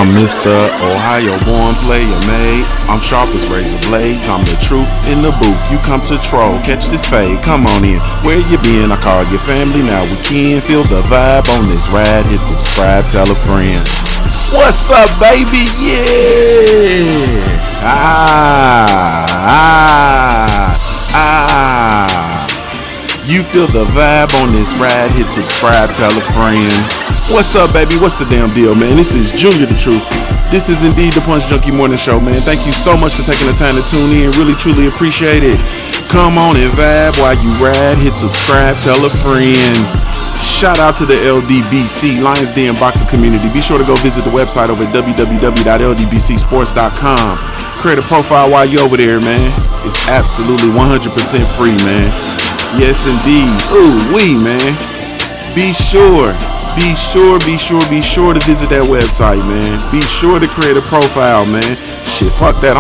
I'm Mr. Ohio born player made. I'm sharp as razor blades. I'm the truth in the booth. You come to troll, catch this fade. Come on in. Where you been? I call your family. Now we can feel the vibe on this ride. Hit subscribe, tell a friend. What's up, baby? Yeah. You feel the vibe on this ride. Hit subscribe, tell a friend. What's up, baby? What's the damn deal, man? This is Junior the Truth. This is indeed the Punch Junkie Morning Show, man. Thank you so much for taking the time to tune in. Really, truly appreciate it. Come on and vibe while you ride. Hit subscribe, tell a friend. Shout out to the LDBC, Lions Den Boxing community. Be sure to go visit the website over at www.ldbcsports.com. Create a profile while you're over there, man. It's absolutely 100% free, man. Yes, indeed. Ooh, man. Be sure to visit that website, man. Be sure to create a profile, man. Shit, fuck that.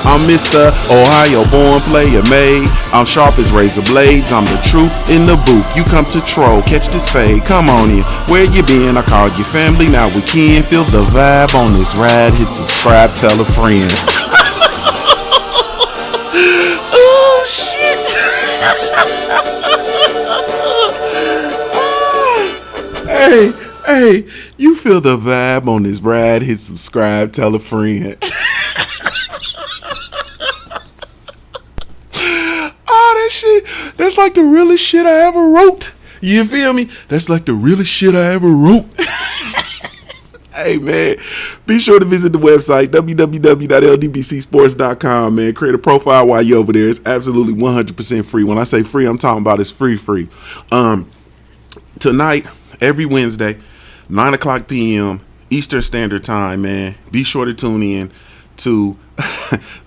I'm Mr. Ohio born player made. I'm sharp as razor blades. I'm the truth in the booth. You come to troll, catch this fade. Come on in. Where you been? I call your family. Now we can feel the vibe on this ride. Hit subscribe, tell a friend. Oh shit. Hey, you feel the vibe on this ride. Hit subscribe, tell a friend. Shit, that's like the realest shit I ever wrote. You feel me? That's like the realest shit I ever wrote. Hey, man, be sure to visit the website www.ldbcsports.com, man. Create a profile while you're over there. It's absolutely 100% free. When I say free, I'm talking about it's free. Tonight, every Wednesday, 9:00 p.m. Eastern Standard Time, man. Be sure to tune in to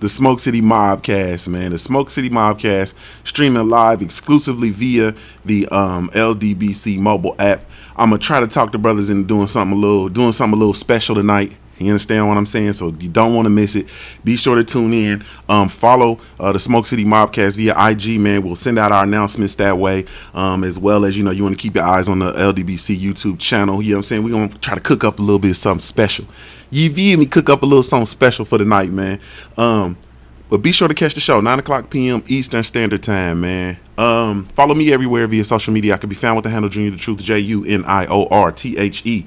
the Smoke City Mobcast, man. The Smoke City Mobcast streaming live exclusively via the LDBC mobile app. I'm gonna try to talk the brothers into doing something a little special tonight. You understand what I'm saying? So you don't want to miss it. Be sure to tune in. Follow the Smoke City Mobcast via IG, man. We'll send out our announcements that way. As well as, you want to keep your eyes on the LDBC YouTube channel. You know what I'm saying? We're going to try to cook up a little bit of something special. You feel me? Cook up a little something special for the night, man. But be sure to catch the show, 9:00 p.m. Eastern Standard Time, man. Follow me everywhere via social media. I can be found with the handle Junior the Truth, JUNIORTHE.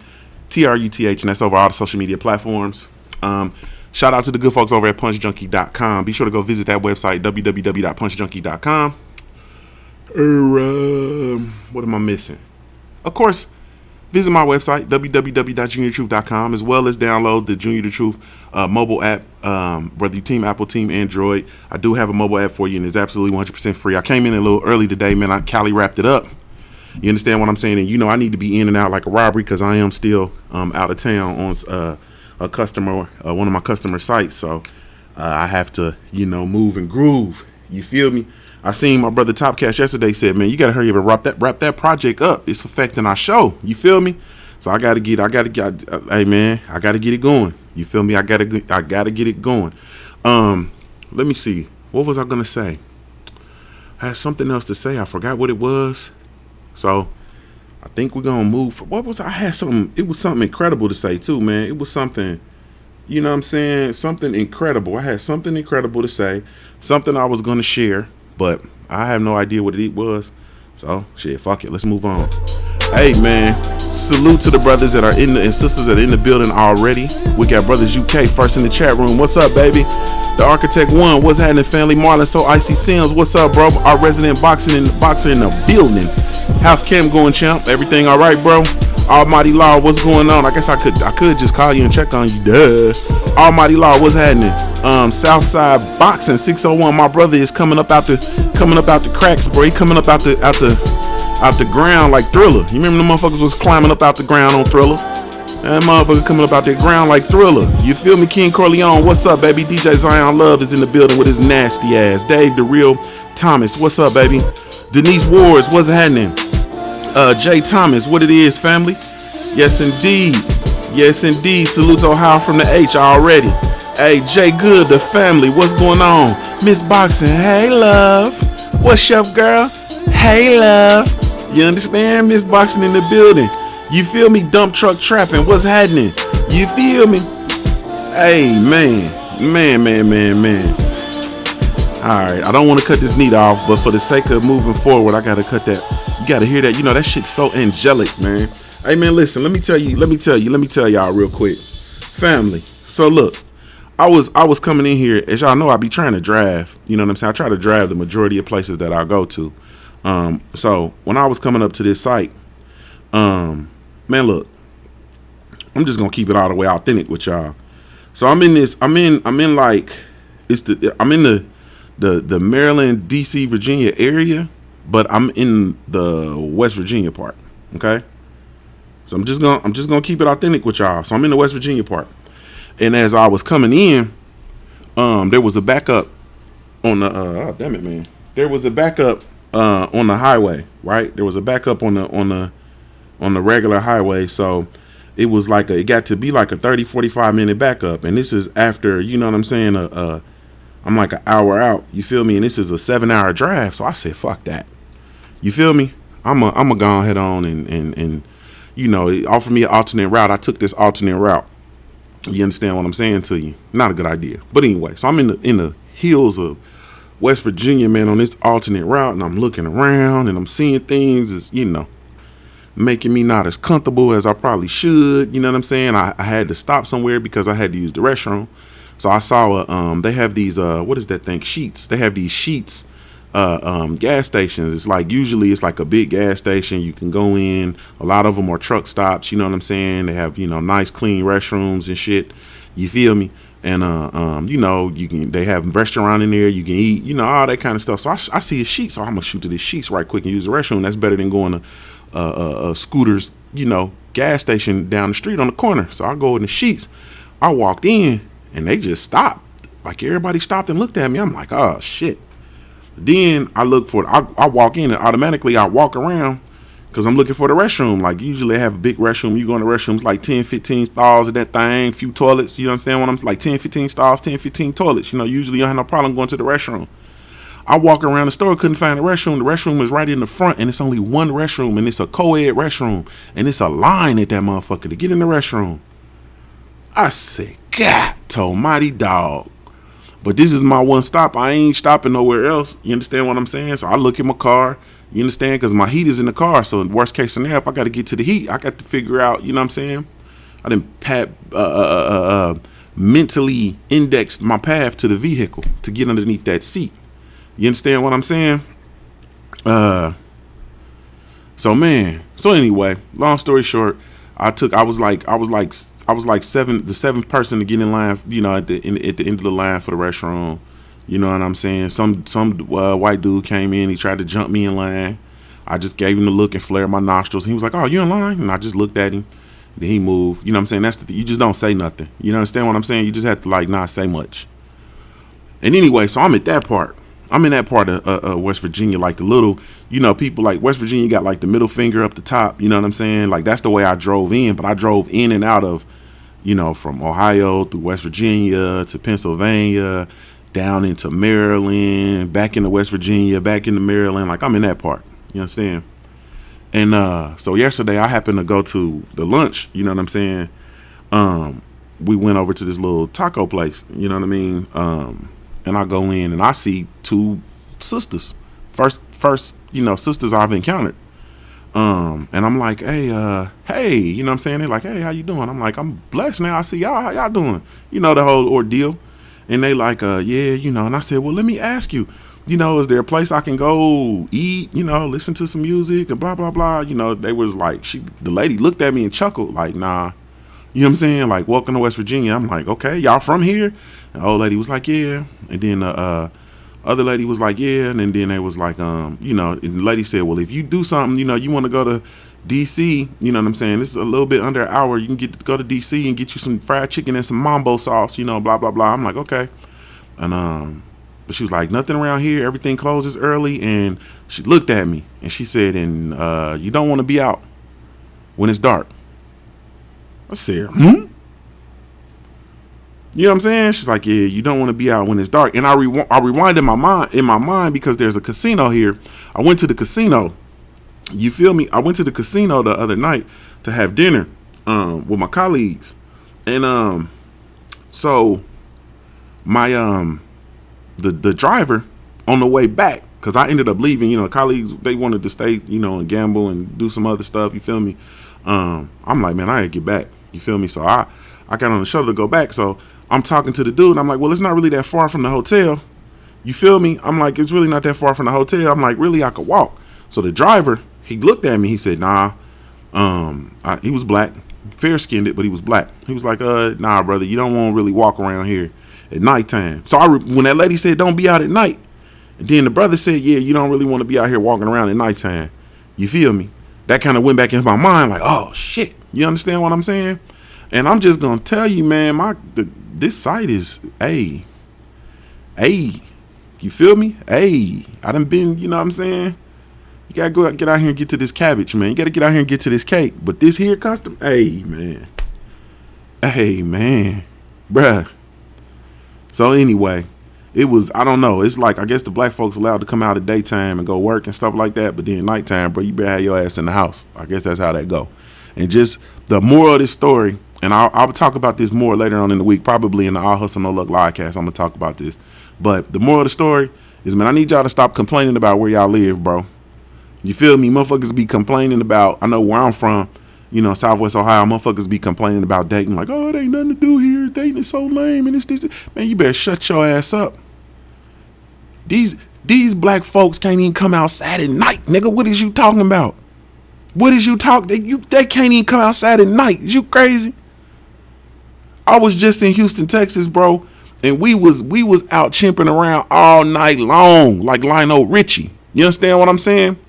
TRUTH, and that's over all the social media platforms. Shout out to the good folks over at punchjunkie.com. Be sure to go visit that website, www.punchjunkie.com. What am I missing? Of course, visit my website, www.juniortruth.com, as well as download the Junior the Truth mobile app, whether you team Apple, team Android. I do have a mobile app for you, and it's absolutely 100% free. I came in a little early today, man. Cali wrapped it up. You understand what I'm saying? And I need to be in and out like a robbery because I am still out of town on a customer, one of my customer sites. So I have to, move and groove. You feel me? I seen my brother Top Cash yesterday said, man, you got to hurry up and wrap that project up. It's affecting our show. You feel me? So I got to get hey, man, I got to get it going. You feel me? I got to get it going. Let me see. What was I going to say? I had something else to say. I forgot what it was. So I think we're going to move. It was something incredible to say too, man. It was something, you know what I'm saying? Something incredible. I had something incredible to say, something I was going to share, but I have no idea what it was. So shit, fuck it. Let's move on. Hey, man, salute to the brothers that are and sisters that are in the building already. We got brothers UK first in the chat room. What's up, baby? The Architect One, what's happening, family? Marlon, so Icy Sims, what's up, bro? Our resident boxer in the building. How's Cam going, champ? Everything all right, bro? Almighty Law, what's going on? I guess I could just call you and check on you. Duh. Almighty Law, what's happening? Southside Boxing 601. My brother is coming up out the cracks, bro. He coming up out the ground like Thriller. You remember the motherfuckers was climbing up out the ground on Thriller? That motherfucker coming up out that ground like Thriller. You feel me? King Corleone, what's up, baby? DJ Zion Love is in the building with his nasty ass. Dave the Real Thomas, what's up, baby? Denise Wards, what's happening? Jay Thomas, what it is, family? Yes, indeed. Salute to Ohio from the H already. Hey, Jay Good, the family, what's going on? Miss Boxing, hey, love. What's up, girl? Hey, love. You understand? Miss Boxing in the building. You feel me? Dump truck trapping. What's happening? You feel me? Hey, man. All right, I don't want to cut this neat off, but for the sake of moving forward, I gotta cut that. You gotta hear that. You know that shit's so angelic, man. Hey, man, listen. Let me tell y'all real quick, family. So look, I was coming in here, as y'all know, I be trying to drive. You know what I'm saying? I try to drive the majority of places that I go to. So when I was coming up to this site, man, look, I'm just gonna keep it all the way authentic with y'all. So I'm in the Maryland, DC, Virginia area, but I'm in the West Virginia part. Okay. So I'm just gonna keep it authentic with y'all. So I'm in the West Virginia part. And as I was coming in, there was a backup on the damn it, man. There was a backup on the highway, right? There was a backup on the regular highway. So it was like it got to be like a 30-45 minute backup. And this is after, you know what I'm saying, I'm like an hour out, you feel me? And this is a 7-hour drive. So I said, fuck that. You feel me? I'm a go ahead on and you know, it offered me an alternate route. I took this alternate route. You understand what I'm saying to you? Not a good idea. But anyway, so I'm in the hills of West Virginia, man, on this alternate route, and I'm looking around and I'm seeing things as, you know, making me not as comfortable as I probably should. You know what I'm saying? I had to stop somewhere because I had to use the restroom. So I saw they have these what is that thing? Sheets. They have these sheets gas stations. It's like usually it's like a big gas station. You can go in. A lot of them are truck stops. You know what I'm saying? They have, you know, nice clean restrooms and shit. You feel me? And you know, they have a restaurant in there. You can eat. You know, all that kind of stuff. So I see a sheet. So I'm gonna shoot to this sheets right quick and use the restroom. That's better than going to Scooters, you know, gas station down the street on the corner. So I go in the sheets. I walked in and they just stopped. Like everybody stopped and looked at me. I'm like, oh shit. Then I look for it. I walk in and automatically I walk around because I'm looking for the restroom. Like usually they have a big restroom. You go in the restrooms like 10, 15 stalls of that thing, few toilets. You understand what I'm saying? Like 10, 15 stalls, 10, 15 toilets. You know, usually you don't have no problem going to the restroom. I walk around the store, couldn't find the restroom. The restroom is right in the front and it's only one restroom and it's a co-ed restroom. And it's a line at that motherfucker to get in the restroom. I said, God almighty dog. But this is my one stop. I ain't stopping nowhere else. You understand what I'm saying? So I look at my car. You understand? Because my heat is in the car. So worst case scenario, if I got to get to the heat, I got to figure out, you know what I'm saying? I didn't mentally indexed my path to the vehicle to get underneath that seat. You understand what I'm saying? So anyway, long story short, I was like the seventh person to get in line, you know, at the end of the line for the restroom. You know what I'm saying? Some white dude came in, he tried to jump me in line. I just gave him the look and flared my nostrils. He was like, "Oh, you in line?" And I just looked at him. Then he moved. You know what I'm saying? You just don't say nothing. You understand what I'm saying? You just have to like not say much. And anyway, so I'm at that part. I'm in that part of West Virginia, like the little, you know, people like West Virginia got like the middle finger up the top. You know what I'm saying? Like that's the way I drove in, but I drove in and out of, you know, from Ohio through West Virginia to Pennsylvania, down into Maryland, back into West Virginia, back into Maryland. Like I'm in that part. You understand? And so yesterday I happened to go to the lunch. You know what I'm saying? We went over to this little taco place. You know what I mean? And I go in and I see two sisters. First, you know, sisters I've encountered. And I'm like, hey, you know what I'm saying? They're like, hey, how you doing? I'm like, I'm blessed now. I see y'all. How y'all doing? You know, the whole ordeal. And they like, yeah, you know. And I said, well, let me ask you, you know, is there a place I can go eat, you know, listen to some music and blah, blah, blah. You know, they was like, the lady looked at me and chuckled like, nah. You know what I'm saying? Like, welcome to West Virginia. I'm like, okay, y'all from here? And the old lady was like, yeah. And then other lady was like, yeah. And then they was like, you know, and the lady said, well, if you do something, you know, you want to go to DC, you know what I'm saying? This is a little bit under an hour. You can go to DC and get you some fried chicken and some mambo sauce, you know, blah, blah, blah. I'm like, okay. And but she was like, nothing around here. Everything closes early. And she looked at me and she said, and you don't want to be out when it's dark. I said, You know what I'm saying? She's like, yeah, you don't want to be out when it's dark. And I rewind in my mind because there's a casino here. I went to the casino. You feel me? I went to the casino the other night. to have dinner with my colleagues, and so my the driver on the way back, because I ended up leaving. Colleagues, they wanted to stay, and gamble and do some other stuff. You feel me? I'm like, man, I gotta get back. You feel me? So I got on the shuttle to go back. So I'm talking to the dude, and I'm like, well, it's not really that far from the hotel. You feel me? I'm like, it's really not that far from the hotel. I'm like, really, I could walk. So the driver, he looked at me. He said, nah. He was black, fair skinned, but he was black. He was like, nah, brother, you don't want to really walk around here at nighttime. So when that lady said, don't be out at night, and then the brother said, yeah, you don't really want to be out here walking around at nighttime. You feel me? That kind of went back into my mind like, oh shit. You understand what I'm saying? And I'm just gonna tell you, man, this site is you feel me? I done been, you know what I'm saying? You gotta get out here and get to this cabbage, man. You gotta get out here and get to this cake. But this here custom, man, bruh. So anyway, it was, I don't know. It's like, I guess the black folks allowed to come out at daytime and go work and stuff like that. But then nighttime, bro, you better have your ass in the house. I guess that's how that go. And just the moral of this story, and I'll talk about this more later on in the week, probably in the All Hustle No Luck livecast. I'm gonna talk about this. But the moral of the story is, man, I need y'all to stop complaining about where y'all live, bro. You feel me? Motherfuckers be complaining about, I know where I'm from, Southwest Ohio, motherfuckers be complaining about Dayton, like, oh, it ain't nothing to do here. Dayton is so lame, and it's this. Man, you better shut your ass up. These black folks can't even come outside at night, nigga. What is you talking about? What is you talking? They can't even come outside at night. Is you crazy? I was just in Houston, Texas, bro, and we was out chimping around all night long, like Lionel Richie. You understand what I'm saying?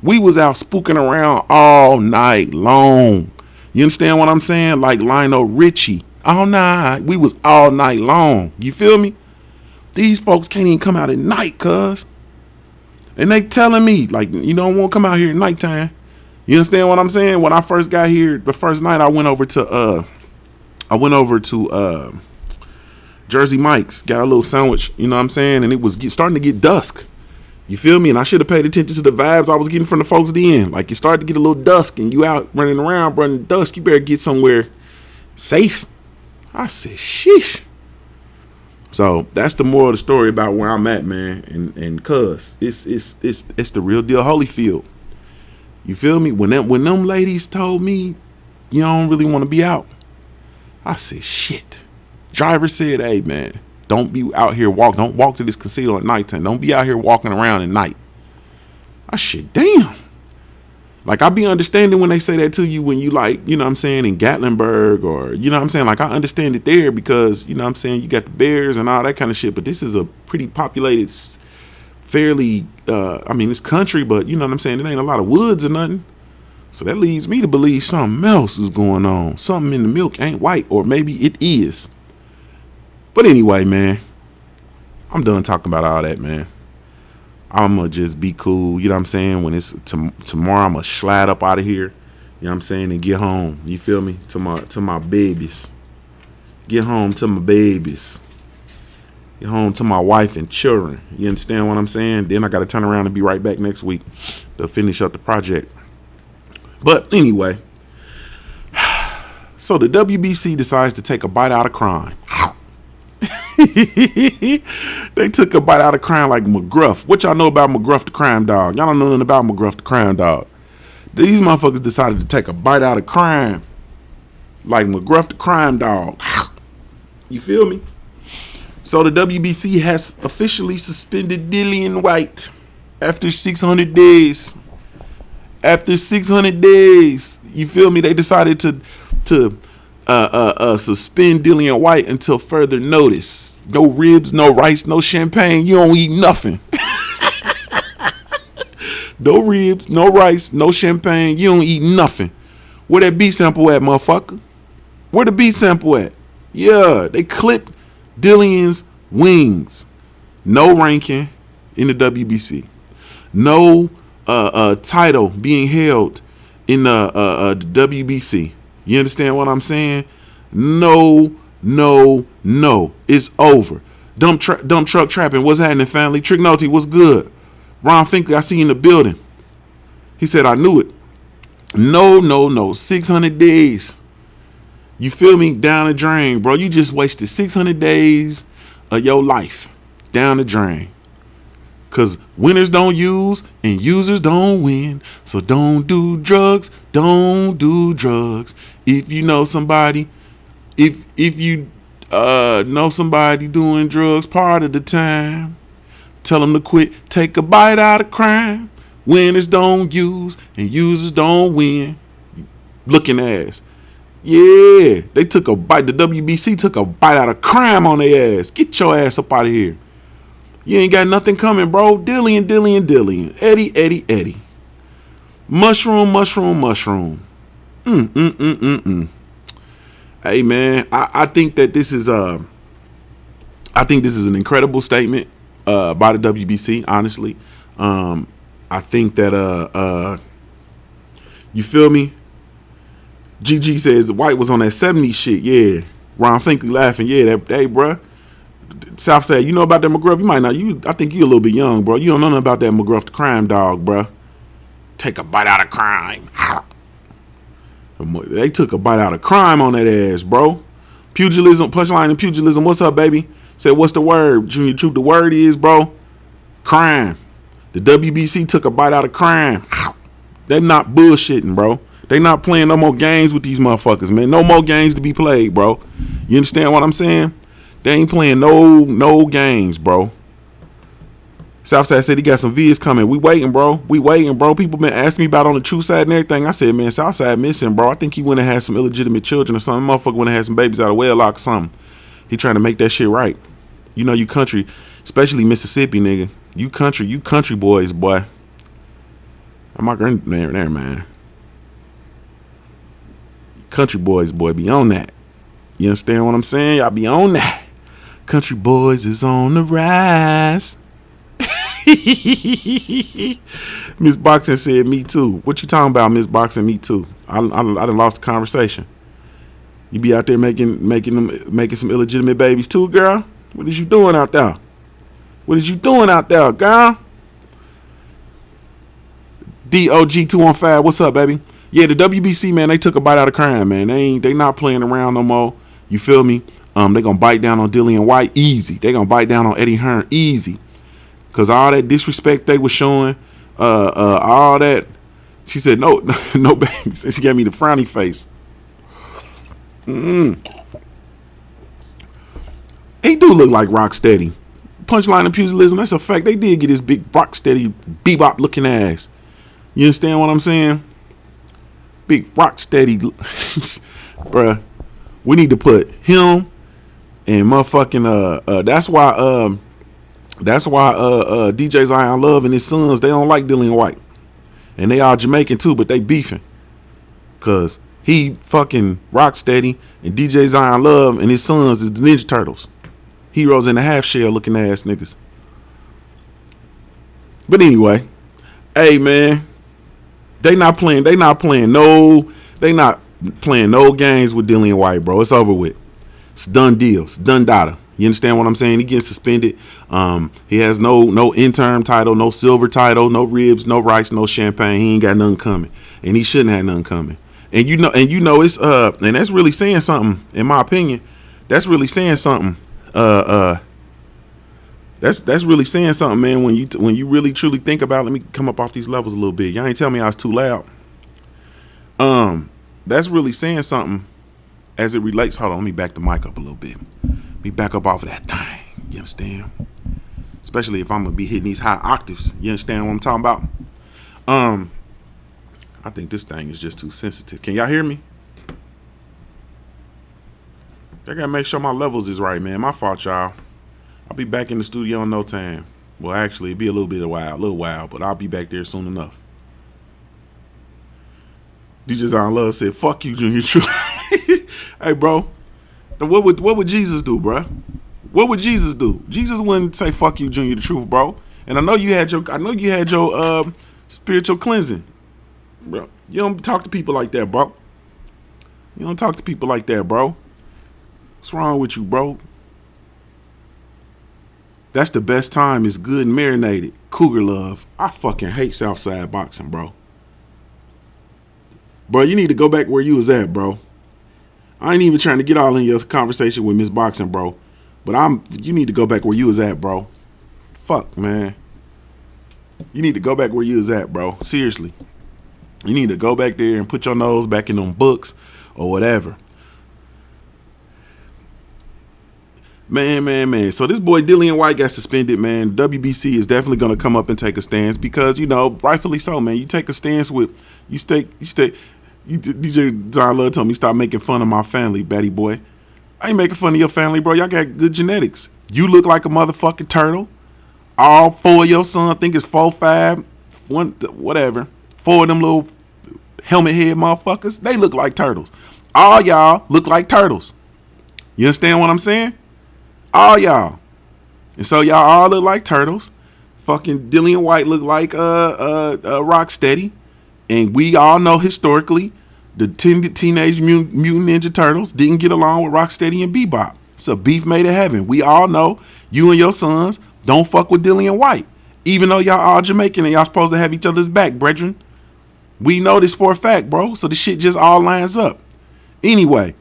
We was out spooking around all night long. You understand what I'm saying? Like Lionel Richie. All night. We was all night long. You feel me? These folks can't even come out at night, cuz. And they telling me, like, you don't want to come out here at nighttime. You understand what I'm saying? When I first got here, the first night I went over to Jersey Mike's, got a little sandwich, you know what I'm saying? And it was starting to get dusk. You feel me? And I should have paid attention to the vibes I was getting from the folks then. Like, you started to get a little dusk and you out running around, running dusk. You better get somewhere safe. I said, sheesh. So that's the moral of the story about where I'm at, man. And cuz it's the real deal Holyfield. You feel me? When them ladies told me you don't really want to be out, I said, shit. Driver said, hey, man, don't be out here don't walk to this casino at nighttime. Don't be out here walking around at night. I said, damn. Like, I be understanding when they say that to you when you, like, you know what I'm saying, in Gatlinburg, or, you know what I'm saying? Like, I understand it there because, you know what I'm saying, you got the bears and all that kind of shit. But this is a pretty populated, fairly, it's country, but, you know what I'm saying, it ain't a lot of woods or nothing. So that leads me to believe something else is going on. Something in the milk ain't white, or maybe it is. But anyway, man, I'm done talking about all that, man. I'm going to just be cool, you know what I'm saying? When it's tomorrow, I'm going to slide up out of here, you know what I'm saying, and get home, you feel me, to my babies. Get home to my babies. Get home to my wife and children. You understand what I'm saying? Then I got to turn around and be right back next week to finish up the project. But anyway, so the WBC decides to take a bite out of crime. They took a bite out of crime like McGruff. What y'all know about McGruff the crime dog? Y'all don't know nothing about McGruff the crime dog. These motherfuckers decided to take a bite out of crime like McGruff the crime dog. You feel me? So the WBC has officially suspended Dillian White after 600 days. After 600 days, you feel me? They decided to suspend Dillian White until further notice. No ribs, no rice, no champagne. You don't eat nothing. No ribs, no rice, no champagne. You don't eat nothing. Where that B sample at, motherfucker? Where the B sample at? Yeah, they clipped Dillian's wings. No ranking in the WBC. No title being held in the WBC. You understand what I'm saying? No. It's over. Dump truck trapping. What's happening, family? Trick Noty, what's good? Ron Finkley, I see you in the building. He said, I knew it. No. 600 days. You feel me? Down the drain, bro. You just wasted 600 days of your life down the drain. Because winners don't use and users don't win. So don't do drugs. Don't do drugs. If you know somebody, if you know somebody doing drugs part of the time, tell them to quit. Take a bite out of crime. Winners don't use and users don't win. Looking ass. Yeah, they took a bite. The WBC took a bite out of crime on their ass. Get your ass up out of here. You ain't got nothing coming, bro. Dillian. Eddie. Mushroom. Hey, man, I think that this is an incredible statement by the WBC, honestly. I think that you feel me? GG says White was on that 70s shit. Yeah. Ron Finkley laughing. Yeah, hey, bruh. Southside, you know about that McGruff? You might not. I think you a little bit young, bro. You don't know nothing about that McGruff the crime dog, bro. Take a bite out of crime. They took a bite out of crime on that ass, bro. Pugilism, punchline and pugilism. What's up, baby? Said, what's the word? Junior Truth, the word is, bro, crime. The WBC took a bite out of crime. They're not bullshitting, bro. They not playing no more games with these motherfuckers, man. No more games to be played, bro. You understand what I'm saying? They ain't playing no games, bro. Southside said he got some vids coming. We waiting, bro. People been asking me about on the true side and everything. I said, man, Southside missing, bro. I think he went and had some illegitimate children or something. Motherfucker went and had some babies out of wedlock or something. He trying to make that shit right. You know, you country, especially Mississippi, nigga. You country boys, boy. I'm not there, man. Country boys, boy, be on that. You understand what I'm saying? Y'all be on that. Country boys is on the rise. Miss Boxing said, me too. What you talking about, Miss Boxing? Me too. I done lost the conversation. You be out there making some illegitimate babies too, girl? What is you doing out there? Girl? DOG215, what's up, baby? Yeah, the WBC, man, they took a bite out of crime, man. They not playing around no more. You feel me? They gonna bite down on Dillian White easy. They gonna bite down on Eddie Hearn easy. Cause all that disrespect they was showing, all that. She said no baby. She gave me the frowny face. He do look like Rocksteady. Punchline and pugilism, that's a fact. They did get his big Rocksteady bebop looking ass. You understand what I'm saying? Big Rocksteady, bruh. We need to put him and motherfucking that's why DJ Zion Love and his sons, they don't like Dillian White. And they are Jamaican too, but they beefing. Cause he fucking Rocksteady and DJ Zion Love and his sons is the Ninja Turtles. Heroes in the half shell looking ass niggas. But anyway, hey man, they not playing no games with Dillian White, bro. It's over with. It's done deal. It's done data. You understand what I'm saying? He getting suspended. He has no interim title, no silver title, no ribs, no rice, no champagne. He ain't got nothing coming, and he shouldn't have nothing coming. And you know it's and that's really saying something, in my opinion. That's really saying something. That's really saying something, man. When you really truly think about it, let me come up off these levels a little bit. Y'all ain't tell me I was too loud. That's really saying something as it relates. Hold on, let me back the mic up a little bit. Let me back up off of that thing. You understand? Especially if I'm gonna be hitting these high octaves. You understand what I'm talking about? I think this thing is just too sensitive. Can y'all hear me? I gotta make sure my levels is right, man. My fault, y'all. I'll be back in the studio in no time. Well, actually, it'll be a little while, but I'll be back there soon enough. DJs on Love said, "Fuck you, Junior Truth." Hey, bro, what would Jesus do, bro? What would Jesus do? Jesus wouldn't say "fuck you, Junior the Truth," bro. And I know you had your spiritual cleansing, bro. You don't talk to people like that, bro. What's wrong with you, bro? That's the best time. It's good and marinated. Cougar love. I fucking hate Southside boxing, bro. Bro, you need to go back where you was at, bro. I ain't even trying to get all in your conversation with Miss Boxing, bro. But you need to go back where you was at, bro. Fuck, man. You need to go back where you was at, bro. Seriously. You need to go back there and put your nose back in them books or whatever. Man. So this boy Dillian White got suspended, man. WBC is definitely going to come up and take a stance because, rightfully so, man. You take a stance with, DJ John Love told me stop making fun of my family, batty boy. I ain't making fun of your family, bro. Y'all got good genetics. You look like a motherfucking turtle. All four of your sons, I think it's 4, 5, 1, whatever. 4 of them little helmet head motherfuckers, they look like turtles. All y'all look like turtles. You understand what I'm saying? All y'all. And so y'all all look like turtles. Fucking Dillian White look like Rocksteady. And we all know historically the Teenage Mutant Ninja Turtles didn't get along with Rocksteady and Bebop. It's a beef made in heaven. We all know you and your sons don't fuck with Dillian White. Even though y'all all Jamaican and y'all supposed to have each other's back, brethren. We know this for a fact, bro. So the shit just all lines up. Anyway,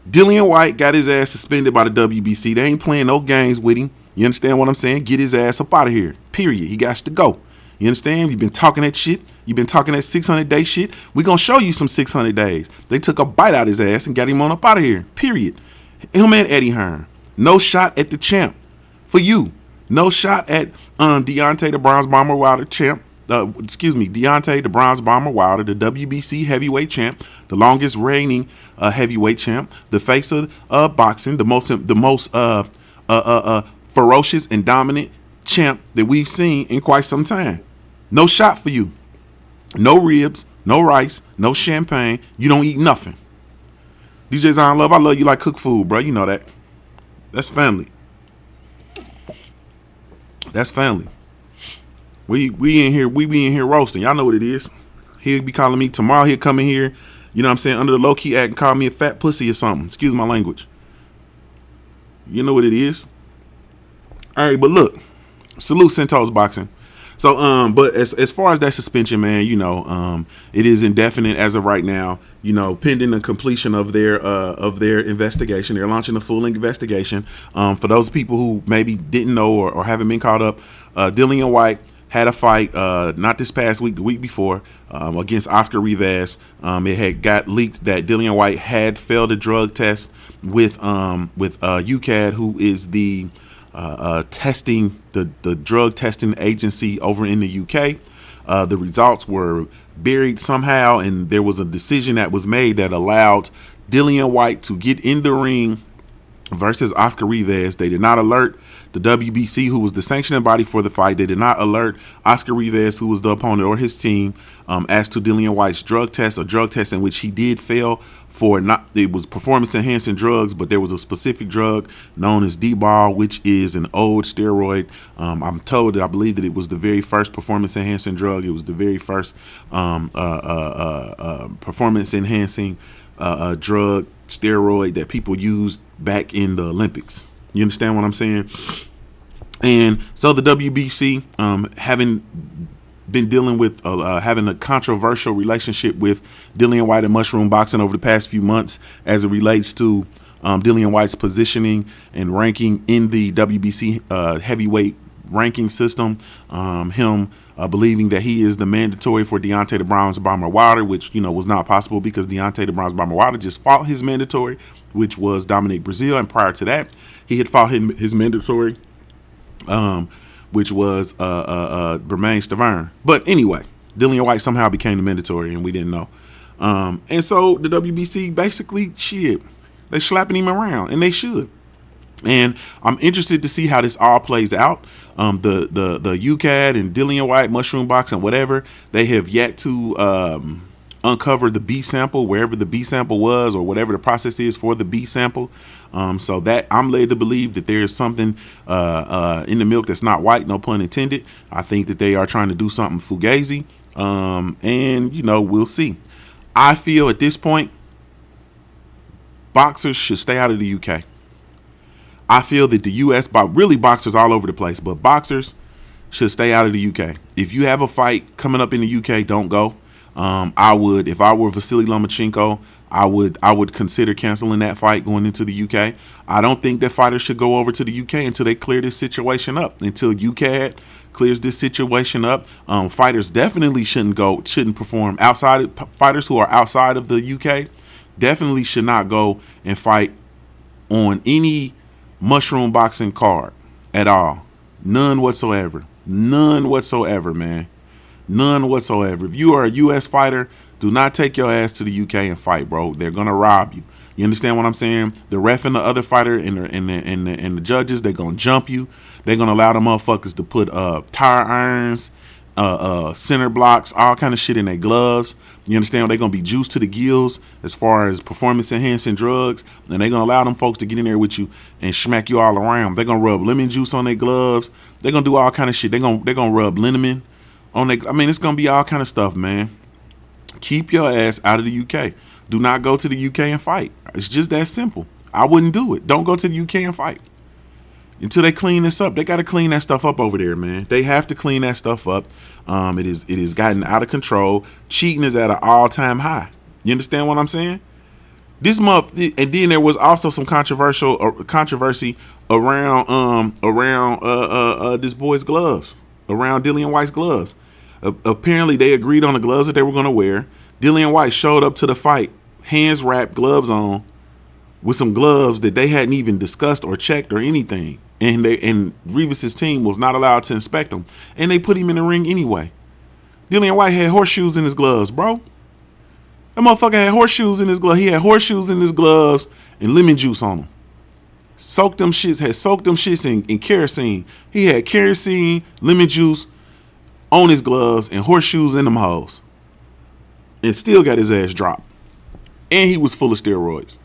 Dillian White got his ass suspended by the WBC. They ain't playing no games with him. You understand what I'm saying? Get his ass up out of here. Period. He got to go. You understand? You've been talking that shit. You've been talking that 600-day shit. We're going to show you some 600 days. They took a bite out of his ass and got him on up out of here. Period. Him and Eddie Hearn. No shot at the champ. For you. No shot at Deontay the Bronze Bomber Wilder champ. Deontay the Bronze Bomber Wilder, the WBC heavyweight champ, the longest reigning heavyweight champ, the face of boxing, the most ferocious and dominant champ that we've seen in quite some time. No shot for you. No ribs, no rice, no champagne. You don't eat nothing. DJ Zion Love, I love you like cooked food, bro. You know that. That's family. That's family. We be in here roasting. Y'all know what it is. He'll be calling me tomorrow. He'll come in here, you know what I'm saying, under the low key act and call me a fat pussy or something. Excuse my language. You know what it is. All right, but look, salute Centos Boxing. So, but as far as that suspension, man, it is indefinite as of right now. Pending the completion of their investigation. They're launching a full investigation. For those people who maybe didn't know or haven't been caught up, Dillian White had a fight not this past week, the week before, against Oscar Rivas. It had got leaked that Dillian White had failed a drug test with UCAD, who is the the drug testing agency over in the UK. The results were buried somehow, and there was a decision that was made that allowed Dillian White to get in the ring versus Oscar Rivas. They did not alert the WBC, who was the sanctioning body for the fight. They did not alert Oscar Rivas, who was the opponent, or his team, as to Dillian White's drug test, a drug test in which he did fail for it was performance enhancing drugs, but there was a specific drug known as D-ball, which is an old steroid. I'm told that I believe that it was the very first performance enhancing drug. It was the very first performance enhancing drug steroid that people used back in the Olympics. You understand what I'm saying? And so the WBC, having been dealing with having a controversial relationship with Dillian White and Mushroom Boxing over the past few months as it relates to Dillian White's positioning and ranking in the WBC heavyweight ranking system. Him believing that he is the mandatory for Deontay the Bronze Bomber Wilder, which was not possible because Deontay the Bronze Bomber Wilder just fought his mandatory, which was Dominic Breazeale, and prior to that he had fought his mandatory, which was Bermain Stavern. But anyway, Dillian White somehow became the mandatory, and we didn't know. And so the WBC basically, they slapping him around, and they should. And I'm interested to see how this all plays out. The UCAD and Dillian White, Mushroom Boxing, whatever, they have yet to uncover the B sample, wherever the B sample was, or whatever the process is for the B sample. So that I'm led to believe that there is something in the milk that's not white, no pun intended. I think that they are trying to do something fugazi, and we'll see. I feel at this point, boxers should stay out of the UK. I feel that the U.S., really boxers all over the place, but boxers should stay out of the UK. If you have a fight coming up in the UK, don't go. I would, if I were Vasily Lomachenko, I would consider canceling that fight going into the UK. I don't think that fighters should go over to the UK until they clear this situation up. Until UCAD clears this situation up, fighters definitely shouldn't perform outside. Fighters who are outside of the UK definitely should not go and fight on any mushroom boxing card at all. None whatsoever. None whatsoever, man. None whatsoever. If you are a U.S. fighter, do not take your ass to the UK and fight, bro. They're gonna rob you. You understand what I'm saying? The ref and the other fighter and the judges, they're gonna jump you. They're gonna allow the motherfuckers to put tire irons, center blocks, all kind of shit in their gloves. You understand? They're gonna be juiced to the gills as far as performance enhancing drugs, and they're gonna allow them folks to get in there with you and smack you all around. They're gonna rub lemon juice on their gloves. They're gonna do all kind of shit. They're gonna rub liniment on their. I mean, it's gonna be all kind of stuff, man. Keep your ass out of the UK. Do not go to the UK and fight. It's just that simple. I wouldn't do it. Don't go to the UK and fight until they clean this up. They got to clean that stuff up over there, man. They have to clean that stuff up. It is gotten out of control. Cheating is at an all-time high. You understand what I'm saying? This month, and then there was also some controversy around this boy's gloves, around Dillian White's gloves. Apparently, they agreed on the gloves that they were going to wear. Dillian White showed up to the fight, hands wrapped, gloves on, with some gloves that they hadn't even discussed or checked or anything. And Revis's team was not allowed to inspect them. And they put him in the ring anyway. Dillian White had horseshoes in his gloves, bro. That motherfucker had horseshoes in his gloves. He had horseshoes in his gloves and lemon juice on them. Soaked them shits in kerosene. He had kerosene, lemon juice on his gloves and horseshoes in them hoes. And still got his ass dropped. And he was full of steroids.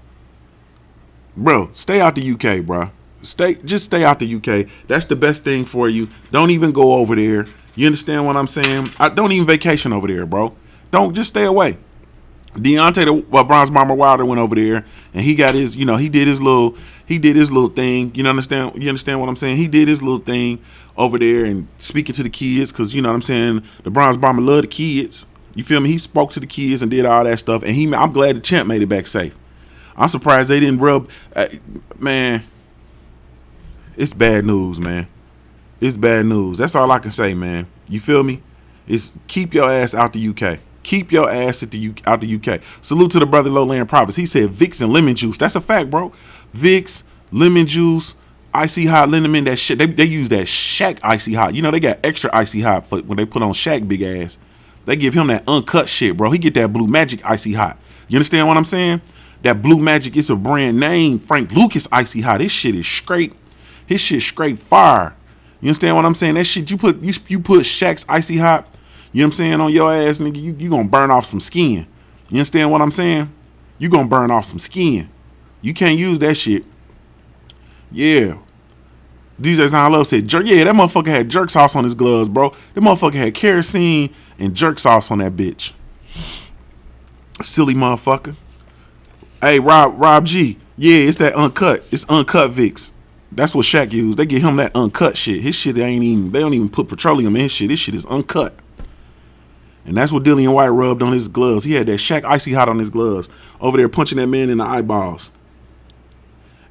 Bro, stay out the UK, bro. Just stay out the UK. That's the best thing for you. Don't even go over there. You understand what I'm saying? Don't even vacation over there, bro. Just stay away. Deontay, the Bronze Bomber Wilder, went over there and he got his, he did his little thing. You understand what I'm saying? He did his little thing over there and speaking to the kids, because you know what I'm saying, the Bronze Bomber love the kids. You feel me? He spoke to the kids and did all that stuff, and I'm glad the champ made it back safe. I'm surprised they didn't rub. Man, it's bad news, man. It's bad news. That's all I can say, man. You feel me? It's keep your ass out the UK. Keep your ass out the UK. Salute to the brother Lowland Province. He said Vicks and lemon juice. That's a fact, bro. Vicks, lemon juice, icy hot liniment. That shit. They use that Shaq icy hot. You know they got extra icy hot for when they put on Shaq big ass. They give him that uncut shit, bro. He get that Blue Magic icy hot. You understand what I'm saying? That Blue Magic is a brand name. Frank Lucas icy hot. This shit is straight. His shit straight fire. You understand what I'm saying? That shit you put Shaq's icy hot, you know what I'm saying, on your ass, nigga, you gonna burn off some skin. You understand what I'm saying? You gonna burn off some skin. You can't use that shit. Yeah. DJ Zion Love said jerk. Yeah, that motherfucker had jerk sauce on his gloves, bro. That motherfucker had kerosene and jerk sauce on that bitch. Silly motherfucker. Hey, Rob G. Yeah, it's that uncut. It's uncut Vicks. That's what Shaq used. They get him that uncut shit. His shit they don't even put petroleum in his shit. His shit is uncut. And that's what Dillian White rubbed on his gloves. He had that Shaq icy hot on his gloves. Over there punching that man in the eyeballs.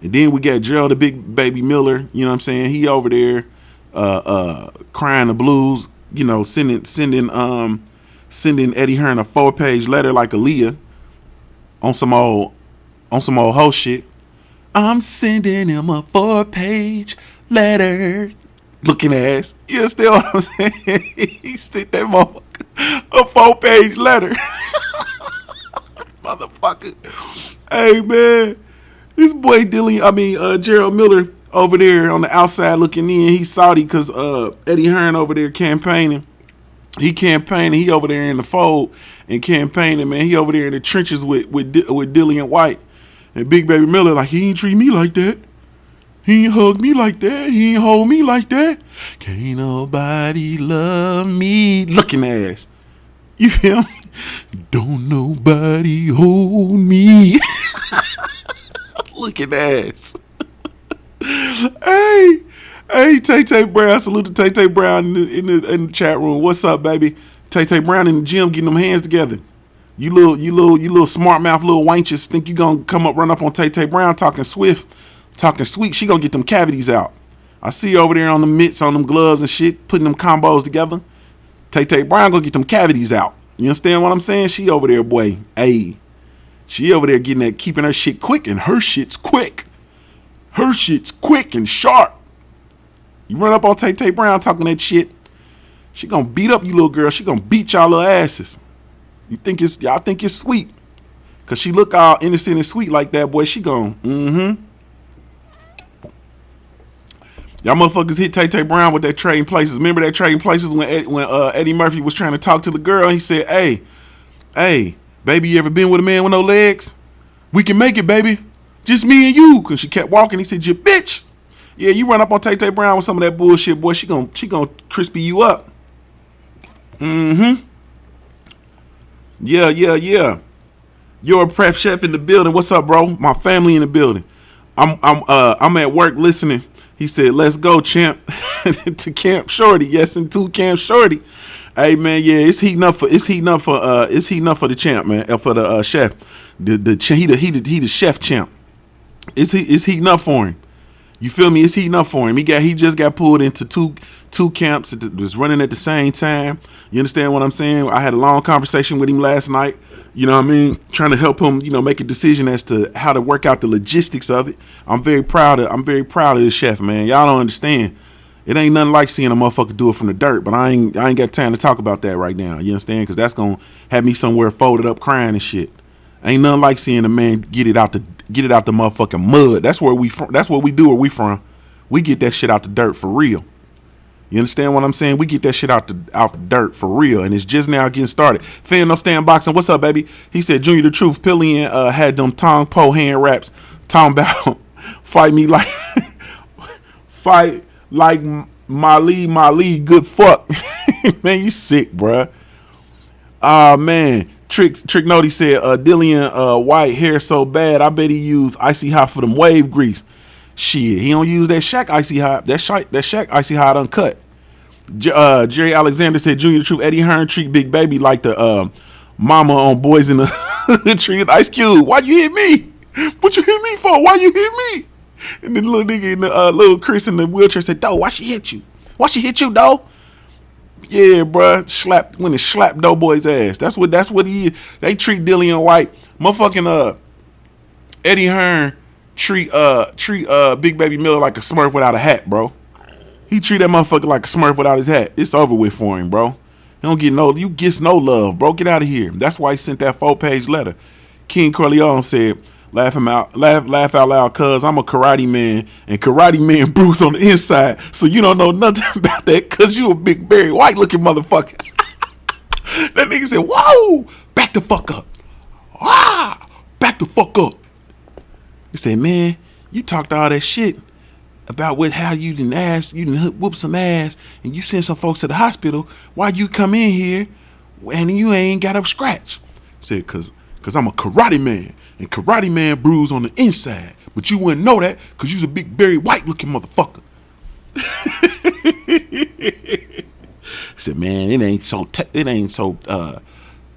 And then we got Gerald the Big Baby Miller. You know what I'm saying? He over there crying the blues. You know, sending Eddie Hearn a 4-page letter like Aaliyah on some old hoe shit. I'm sending him a 4-page letter. Looking ass. You understand what I'm saying? He sent that motherfucker a 4-page letter. Motherfucker. Hey, man. This boy Gerald Miller over there on the outside looking in. He's Saudi because Eddie Hearn over there campaigning. He campaigning. He over there in the fold and campaigning, man. He over there in the trenches with Dillian White. And Big Baby Miller like, he ain't treat me like that. He ain't hug me like that. He ain't hold me like that. Can't nobody love me. Looking ass. You feel me? Don't nobody hold me. Looking ass. Hey, Tay Brown. Salute to Tay Brown in the chat room. What's up, baby? Tay Brown in the gym getting them hands together. You little smart mouth little wenches think you gonna come up run up on Tay Brown talking swift, talking sweet. She gonna get them cavities out. I see you over there on the mitts, on them gloves and shit, putting them combos together. Tay Brown gonna get them cavities out. You understand what I'm saying? She over there, boy. Hey, she over there getting that, keeping her shit quick, and her shit's quick. Her shit's quick and sharp. You run up on Tay Brown talking that shit, she gonna beat up you little girl. She gonna beat y'all little asses. Y'all think it's sweet. Cause she look all innocent and sweet like that, boy. She gon' Y'all motherfuckers hit Tay Brown with that trading places. Remember that trading places when Eddie Murphy was trying to talk to the girl? He said, hey, baby, you ever been with a man with no legs? We can make it, baby. Just me and you. Cause she kept walking. He said, you bitch. Yeah, you run up on Tay Brown with some of that bullshit, boy. She gonna crispy you up. Yeah. You're a prep chef in the building. What's up, bro? My family in the building. I'm at work listening. He said, let's go, champ. To Camp Shorty. Yes, and to Camp Shorty. Hey man, yeah, it's heating up for the champ, man. For the chef. He the chef champ. It's heating up for him. You feel me? It's heating up for him. He just got pulled into two camps that was running at the same time. You understand what I'm saying? I had a long conversation with him last night. You know what I mean? Trying to help him, make a decision as to how to work out the logistics of it. I'm very proud of the chef, man. Y'all don't understand. It ain't nothing like seeing a motherfucker do it from the dirt, but I ain't got time to talk about that right now. You understand? Because that's gonna have me somewhere folded up crying and shit. Ain't nothing like seeing a man get it out the motherfucking mud. That's where we from. That's what we do where we from. We get that shit out the dirt for real. You understand what I'm saying? We get that shit out the dirt for real, and it's just now getting started. Fan No Stand Boxing, what's up, baby? He said Junior the Truth Pillion had them Tong Po hand wraps talking about fight like my good fuck. Man, you sick, bruh. Man. Trick Noti said Dillian White hair so bad I bet he used Icy Hot for them wave grease. Shit, he don't use that Shaq Icy Hot. That Shaq Icy Hot uncut. Jerry Alexander said Junior the Truth Eddie Hearn treat Big Baby like the mama on Boys in the treated Ice Cube. Why you hit me? What you hit me for? Why you hit me? And then the little nigga in the little Chris in the wheelchair said, "Doe, why she hit you? Why she hit you, Doe?" Yeah, bruh, slapped Doughboy's ass. That's what he is. They treat Dillian White, motherfucking Eddie Hearn treat Big Baby Miller like a Smurf without a hat, bro. He treat that motherfucker like a Smurf without his hat. It's over with for him, bro. You get no love, bro. Get out of here. That's why he sent that 4-page letter. King Corleone said, laugh out loud, cuz I'm a karate man, and karate man bruise on the inside, so you don't know nothing about that, cuz you a big Barry White looking motherfucker. That nigga said, whoa, back the fuck up. Back the fuck up. He said, man, you talked all that shit about how you didn't whoop some ass, and you send some folks to the hospital. Why you come in here and you ain't got a scratch? Said, cause I'm a karate man, and karate man bruise on the inside, but you wouldn't know that because you's a big Barry White looking motherfucker. Said, man, it ain't so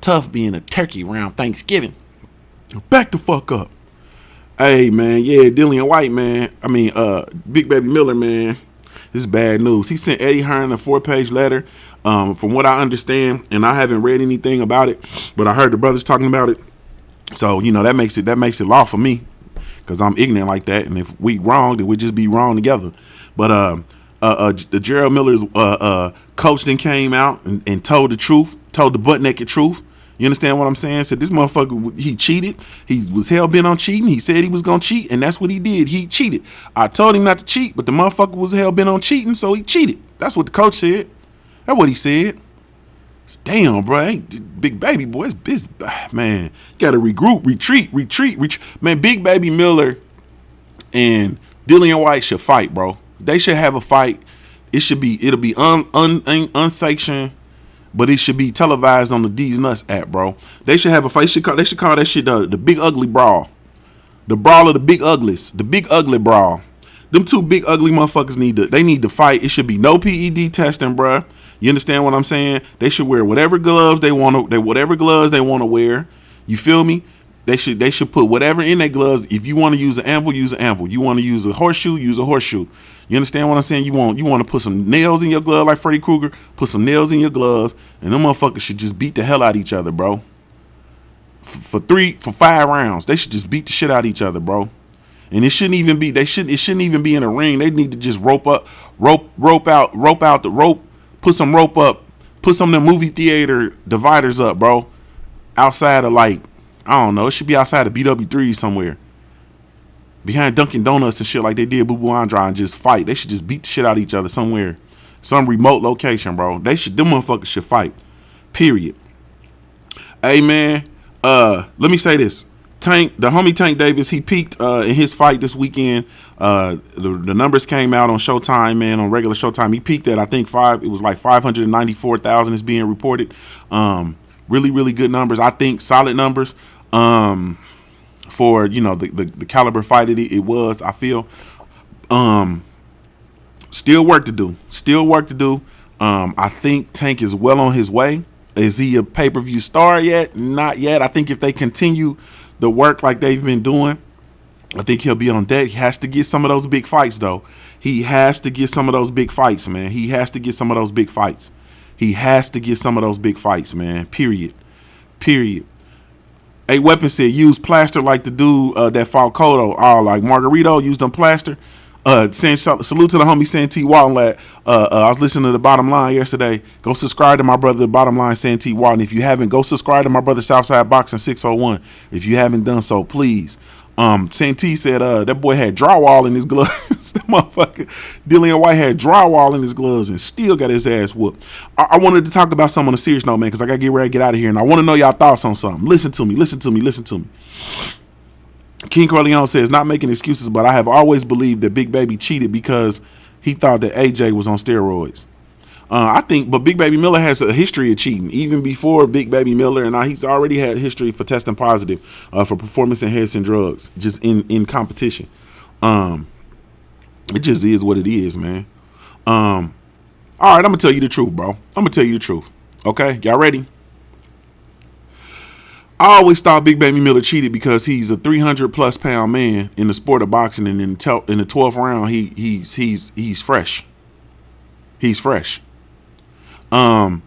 tough being a turkey around Thanksgiving. Back the fuck up. Hey man, yeah, Dillian White, man. I mean, Big Baby Miller, man. This is bad news. He sent Eddie Hearn a 4-page letter. From what I understand, and I haven't read anything about it, but I heard the brothers talking about it. So, that makes it law for me, because I'm ignorant like that. And if we wrong, then we just be wrong together. But the Gerald Miller's coach then came out and told the truth, told the butt naked truth. You understand what I'm saying? Said this motherfucker, he cheated. He was hell bent on cheating. He said he was gonna cheat, and that's what he did. He cheated. I told him not to cheat, but the motherfucker was hell bent on cheating, so he cheated. That's what the coach said. That's what he said. Damn, bro, ain't Big Baby, boy, it's man, gotta regroup, retreat. Man, Big Baby Miller and Dillian White should fight, bro. They should have a fight. It'll be unsanctioned, but it should be televised on the D's Nuts app, bro. They should have a fight. They should call that shit the Big Ugly Brawl. The brawl of the big uglies. The Big Ugly Brawl. Them two big ugly motherfuckers need to fight. It should be no PED testing, bruh. You understand what I'm saying? They should wear whatever gloves they want to wear. You feel me? They should put whatever in their gloves. If you want to use an anvil, use an anvil. You want to use a horseshoe, use a horseshoe. You understand what I'm saying? You want to put some nails in your glove like Freddy Krueger, put some nails in your gloves, and them motherfuckers should just beat the hell out of each other, bro. For 5 rounds. They should just beat the shit out of each other, bro. And it shouldn't even be in a ring. They need to just rope out the rope, put some rope up, put some of the movie theater dividers up, bro. Outside of, like, I don't know, it should be outside of BW3 somewhere. Behind Dunkin' Donuts and shit like they did Boo Boo Andra, and just fight. They should just beat the shit out of each other somewhere. Some remote location, bro. Them motherfuckers should fight. Period. Hey, man, let me say this. The homie Tank Davis, he peaked in his fight this weekend. The numbers came out on Showtime, man, on regular Showtime. He peaked at, I think, 594,000 is being reported. Really, really good numbers. I think solid numbers. For, you know, the caliber fight it was, I feel. Still work to do. I think Tank is well on his way. Is he a pay-per-view star yet? Not yet. I think if they continue the work like they've been doing, I think he'll be on deck. He has to get some of those big fights, though. He has to get some of those big fights, man. Period. Hey, Weapon said, use plaster like the dude that fought Cotto. Oh, like Margarito used them plaster. Salute to the homie Santee Walton. I was listening to the Bottom Line yesterday. Go subscribe to my brother, the Bottom Line Santee Walton. If you haven't, go subscribe to my brother Southside Boxing 601. If you haven't done so, please. Santee said that boy had drywall in his gloves. That motherfucker Dillian White had drywall in his gloves and still got his ass whooped. I wanted to talk about something on a serious note, man, because I got to get ready to get out of here, and I want to know y'all thoughts on something. Listen to me. King Corleone says, not making excuses, but I have always believed that Big Baby cheated because he thought that AJ was on steroids. But Big Baby Miller has a history of cheating, even before Big Baby Miller, and he's already had history for testing positive for performance-enhancing drugs, just in competition. It just is what it is, man. All right, I'm gonna tell you the truth, bro. Okay, y'all ready? I always thought Big Baby Miller cheated because he's a 300+ pound man in the sport of boxing, and in the 12th round, he's fresh. I'm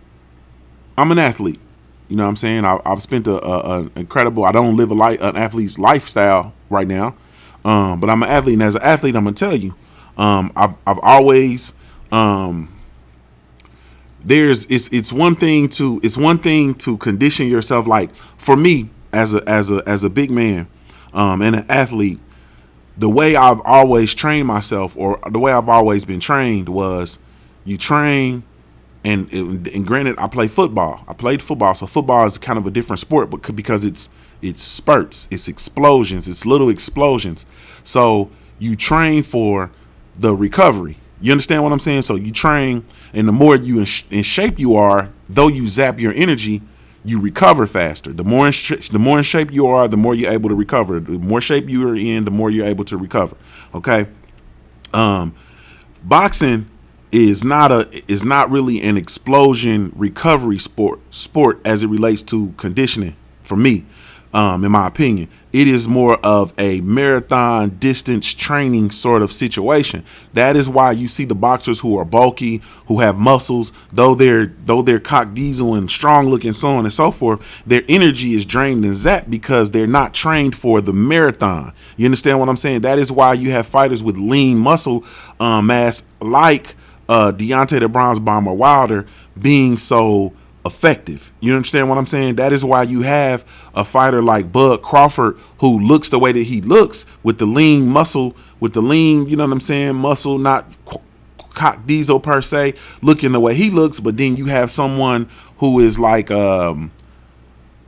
an athlete. You know what I'm saying? I've spent an incredible. I don't live an athlete's lifestyle right now, but I'm an athlete, and as an athlete, I'm gonna tell you, I've always it's one thing to condition yourself. Like for me, as a big man, and an athlete, the way I've always trained myself, or the way I've always been trained, was you train. And granted, I played football, so football is kind of a different sport, but because it's spurts, it's explosions, it's little explosions. So you train for the recovery. You understand what I'm saying? So you train, and the more you in shape you are, though you zap your energy, you recover faster. The more in shape you are, the more you're able to recover. The more shape you are in, the more you're able to recover. Okay. Boxing is not really an explosion recovery sport as it relates to conditioning for me. In my opinion, it is more of a marathon distance training sort of situation. That is why you see the boxers who are bulky, who have muscles, though they're cock diesel and strong looking, so on and so forth, their energy is drained and zapped because they're not trained for the marathon. You understand what I'm saying? That is why you have fighters with lean muscle mass like Deontay the Bronze Bomber Wilder being so effective. You understand what I'm saying? That is why you have a fighter like Bud Crawford who looks the way that he looks, with the lean muscle, you know what I'm saying, muscle, not cock diesel per se, looking the way he looks. But then you have someone who is like Andre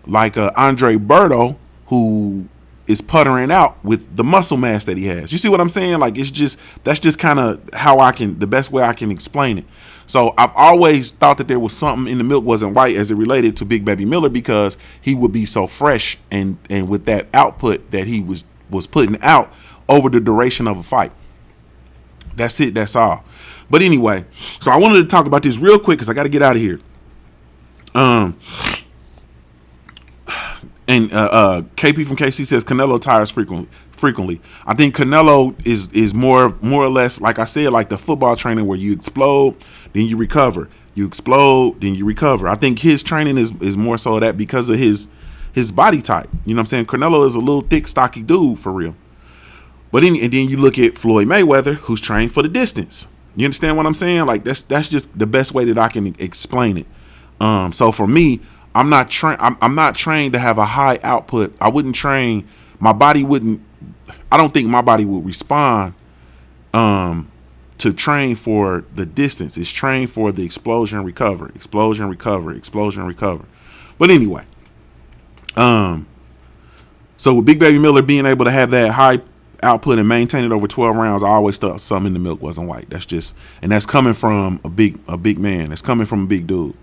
Berto, who is puttering out with the muscle mass that he has. You see what I'm saying? Like, that's just kind of the best way I can explain it. So I've always thought that there was something in the milk wasn't right as it related to Big Baby Miller, because he would be so fresh and with that output that he was putting out over the duration of a fight. That's it. That's all. But anyway, so I wanted to talk about this real quick because I got to get out of here. And KP from KC says Canelo tires frequently. I think Canelo is more or less, like I said, like the football training where you explode, then you recover. You explode, then you recover. I think his training is more so that because of his body type. You know what I'm saying? Canelo is a little thick, stocky dude for real. But then you look at Floyd Mayweather, who's trained for the distance. You understand what I'm saying? Like that's just the best way that I can explain it. So for me, I'm not trained to have a high output. I wouldn't train. My body wouldn't. I don't think my body would respond to train for the distance. It's trained for the explosion, recover, explosion, recover, explosion, recover. But anyway, so with Big Baby Miller being able to have that high output and maintain it over 12 rounds, I always thought something in the milk wasn't white. That's coming from a big man. That's coming from a big dude.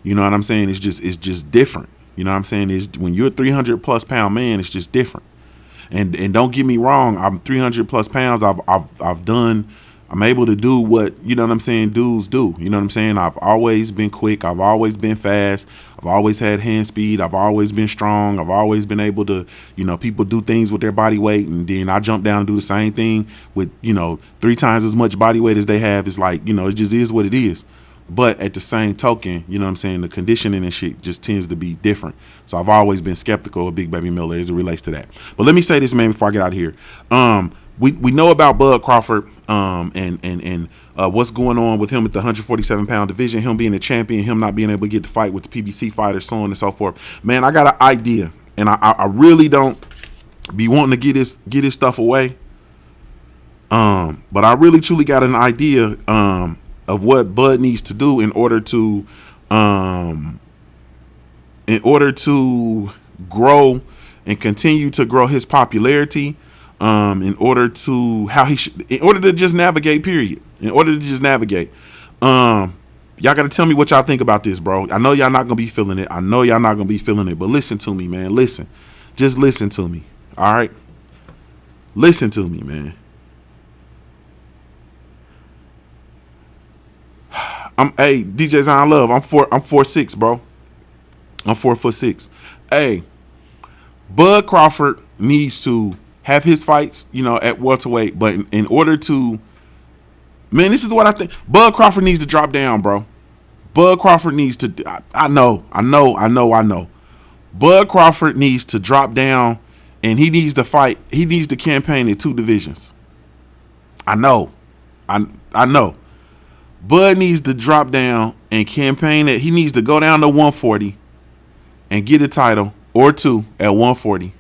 You know what I'm saying? It's just different. You know what I'm saying? Is when you're a 300 plus pound man, it's just different. And don't get me wrong, I'm 300 plus pounds. I'm able to do what, you know what I'm saying, dudes do. You know what I'm saying? I've always been quick. I've always been fast. I've always had hand speed. I've always been strong. I've always been able to, people do things with their body weight, and then I jump down and do the same thing with, 3 times as much body weight as they have. It's like, it just is what it is. But at the same token, you know what I'm saying, the conditioning and shit just tends to be different. So I've always been skeptical of Big Baby Miller as it relates to that. But let me say this, man, before I get out of here. We know about Bud Crawford and what's going on with him at the 147 pound division, him being a champion, him not being able to get to fight with the PBC fighters, so on and so forth. Man, I got an idea, and I really don't be wanting to get his stuff away. But I really truly got an idea of what Bud needs to do in order to grow and continue to grow his popularity, in order to just navigate, period. In order to just navigate. Y'all gotta tell me what y'all think about this, bro. I know y'all not gonna be feeling it. But listen to me, man. Just listen to me. All right. Listen to me, man. Hey, DJ Zion Love. I'm 4'6", bro. I'm 4'6". Hey, Bud Crawford needs to have his fights, at welterweight, but in order to, man, this is what I think. Bud Crawford needs to drop down, bro. Bud Crawford needs to. I know. Bud Crawford needs to drop down, and he needs to fight. He needs to campaign in 2 divisions. I know. Bud needs to drop down and campaign it. He needs to go down to 140 and get a title or 2 at 140,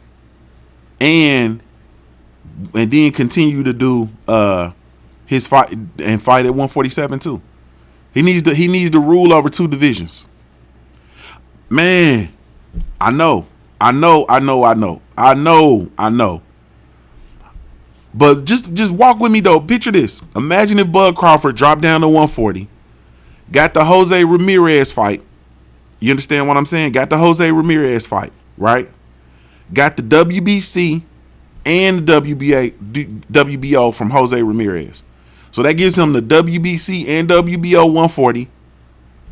and then continue to do his fight and fight at 147 too. He needs to rule over 2 divisions. Man, I know. But just walk with me though. Picture this. Imagine if Bud Crawford dropped down to 140, got the Jose Ramirez fight. You understand what I'm saying? Got the Jose Ramirez fight, right? Got the WBC and the WBO from Jose Ramirez. So that gives him the WBC and WBO 140,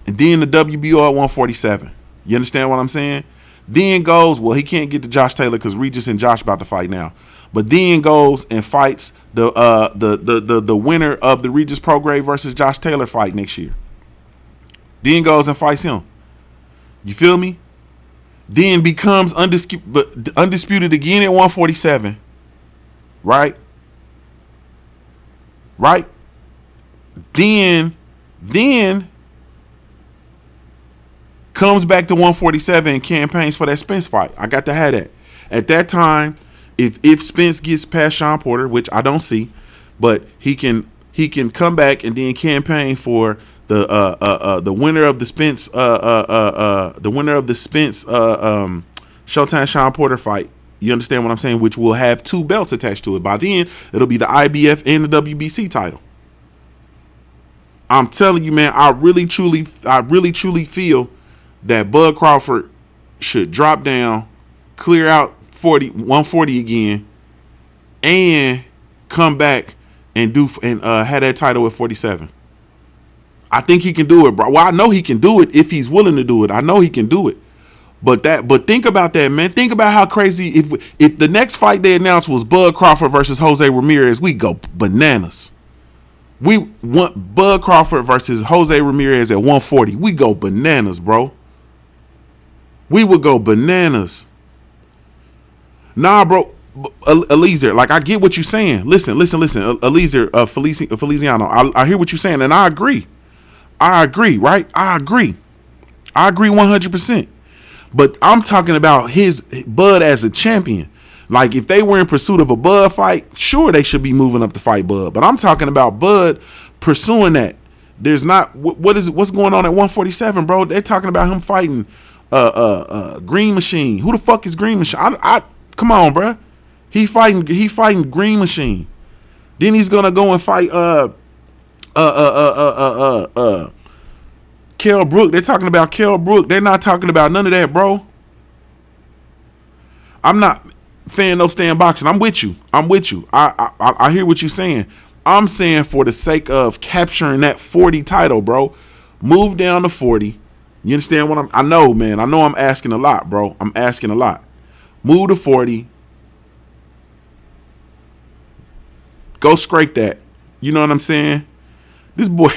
and then the WBO at 147. You understand what I'm saying? Then goes, well, he can't get to Josh Taylor because Regis and Josh about to fight now. But then goes and fights the winner of the Regis Prograis versus Josh Taylor fight next year. Then goes and fights him. You feel me? Then becomes undisputed again at 147. Right? Then comes back to 147 and campaigns for that Spence fight. I got to have that. At that time, if Spence gets past Sean Porter, which I don't see, but he can come back and then campaign for the winner of the Spence Showtime Sean Porter fight. You understand what I'm saying? Which will have 2 belts attached to it. By then, it'll be the IBF and the WBC title. I'm telling you, man, I really truly feel that Bud Crawford should drop down, clear out 140 again, and come back and have that title at 47. I think he can do it, bro. Well, I know he can do it if he's willing to do it. I know he can do it. But think about that, man. Think about how crazy if the next fight they announced was Bud Crawford versus Jose Ramirez, we go bananas. We want Bud Crawford versus Jose Ramirez at 140. We go bananas, bro. We would go bananas. Nah, bro. Eliezer, like I get what you're saying. Listen. Eliezer, Feliciano, I hear what you're saying, and I agree. Right? I agree 100%. But I'm talking about his Bud as a champion. Like if they were in pursuit of a Bud fight, sure they should be moving up to fight Bud. But I'm talking about Bud pursuing that. There's not what's going on at 147, bro? They're talking about him fighting Green Machine. Who the fuck is Green Machine? I come on, bro. He fighting Green Machine. Then he's gonna go and fight Kell Brook. They're talking about Kell Brook. They're not talking about none of that, bro. I'm not fan no stand boxing. I'm with you. I hear what you're saying. I'm saying for the sake of capturing that 40 title, bro, move down to 40. You understand what I know, man. I know I'm asking a lot, bro. I'm asking a lot. Move to 40. Go scrape that. You know what I'm saying? This boy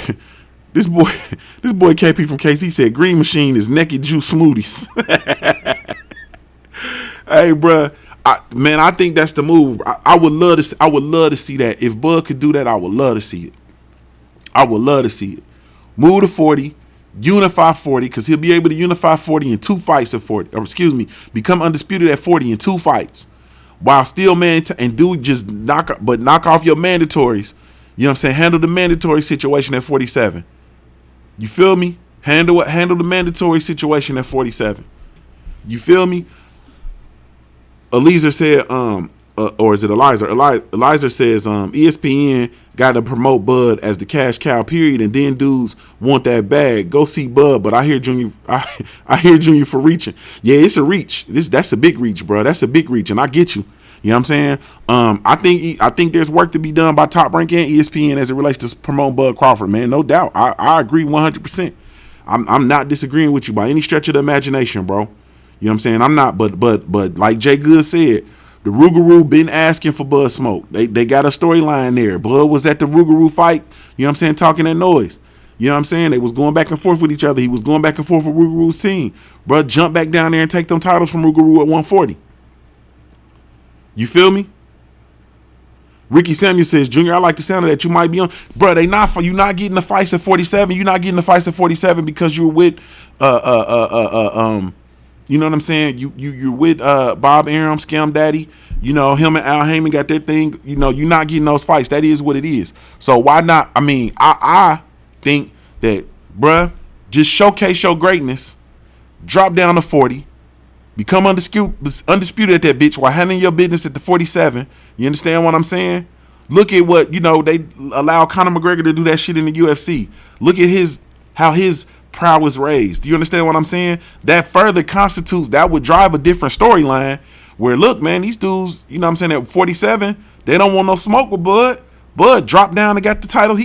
KP from KC said Green Machine is naked juice smoothies. Hey, bro, I think that's the move. I would love to see that. If Bud could do that, I would love to see it. Move to 40, unify 40, because he'll be able to unify 40 in 2 fights at 40. Or excuse me, become undisputed at 40 in 2 fights. While still just knock off your mandatories. You know what I'm saying? Handle the mandatory situation at 47. You feel me? Handle the mandatory situation at 47. You feel me? Eliezer said, or is it Eliza? Eliza says, ESPN got to promote Bud as the cash cow, period, and then dudes want that bag. Go see Bud, but I hear Junior. I hear Junior for reaching. Yeah, it's a reach. That's a big reach, bro. That's a big reach, and I get you. You know what I'm saying? I think there's work to be done by Top Rank and ESPN as it relates to promoting Bud Crawford, man. No doubt. I agree 100%. I'm not disagreeing with you by any stretch of the imagination, bro. You know what I'm saying? I'm not, but like Jay Good said, the Rougarou been asking for Bud Smoke. They got a storyline there. Bud was at the Rougarou fight, you know what I'm saying, talking that noise. You know what I'm saying? They was going back and forth with each other. He was going back and forth with Rougarou's team. Bro, jump back down there and take them titles from Rougarou at 140. You feel me? Ricky Samuel says, Junior, I like the sound of that. You might be on. Bro, you're not getting the fights at 47. You're not getting the fights at 47 because you're with you know what I'm saying? You're with Bob Arum, Scam Daddy. You know, him and Al Heyman got their thing. You know, you're not getting those fights. That is what it is. So why not? I mean, I think that, bruh, just showcase your greatness, drop down to 40, become undisputed at that bitch while handling your business at the 47. You understand what I'm saying? Look at what, you know, they allow Conor McGregor to do that shit in the UFC. Look at how his prowess raised. Do you understand what I'm saying? That further constitutes, that would drive a different storyline where, look, man, these dudes, you know what I'm saying, at 47, they don't want no smoke with Bud. Bud dropped down and got the title. He